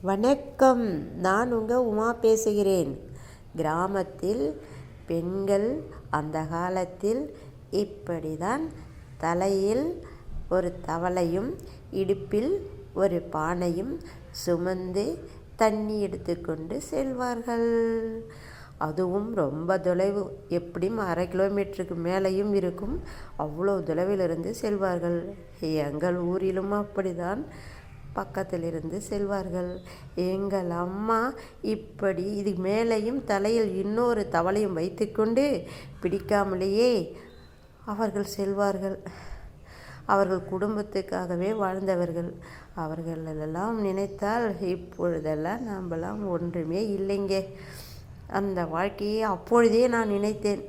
வணக்கம். நான் உங்கள் உமா பேசுகிறேன். கிராமத்தில் பெண்கள் அந்த காலத்தில் இப்படிதான் தலையில் ஒரு தவளையும் இடுப்பில் ஒரு பானையும் சுமந்து தண்ணி எடுத்துக்கொண்டு செல்வார்கள். அதுவும் ரொம்ப தொலைவு, எப்படியும் 1/2 கிலோமீட்டருக்கு மேலேயும் இருக்கும். அவ்வளோ தொலைவிலிருந்து செல்வார்கள். எங்கள் ஊரிலும் அப்படிதான் பக்கத்திலிருந்து செல்வார்கள். எங்கள் அம்மா இப்படி இது மேலேயும் தலையில் இன்னொரு தவளையும் வைத்துக்கொண்டு பிடிக்காமலேயே அவர்கள் செல்வார்கள். அவர்கள் குடும்பத்துக்காகவே வாழ்ந்தவர்கள். அவர்களெல்லாம் நினைத்தால் இப்பொழுதெல்லாம் நாமெல்லாம் ஒன்றுமே இல்லைங்க. அந்த வாழ்க்கையை அப்பொழுதே நான் நினைத்தேன்,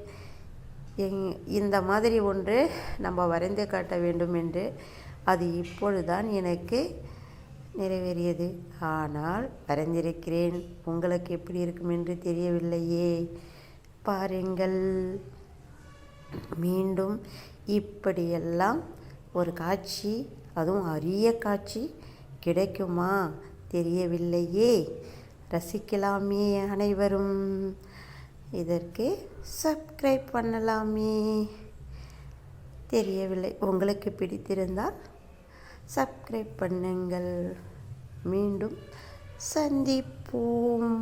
இந்த மாதிரி ஒன்று நம்ம வரைந்து காட்ட வேண்டும் என்று. அது இப்பொழுதுதான் எனக்கு நிறைவேறியது. ஆனால் வரைந்திருக்கிறேன். உங்களுக்கு எப்படி இருக்கும் என்று தெரியவில்லையே. பாருங்கள், மீண்டும் இப்படியெல்லாம் ஒரு காட்சி, அதுவும் அரிய காட்சி கிடைக்குமா தெரியவில்லையே. ரசிக்கலாமே அனைவரும். இதற்கு சப்ஸ்கிரைப் பண்ணலாமே. தெரியவில்லை. உங்களுக்கு பிடித்திருந்தால் சப்ஸ்கிரைப் பண்ணுங்கள். மீண்டும் சந்திப்போம்.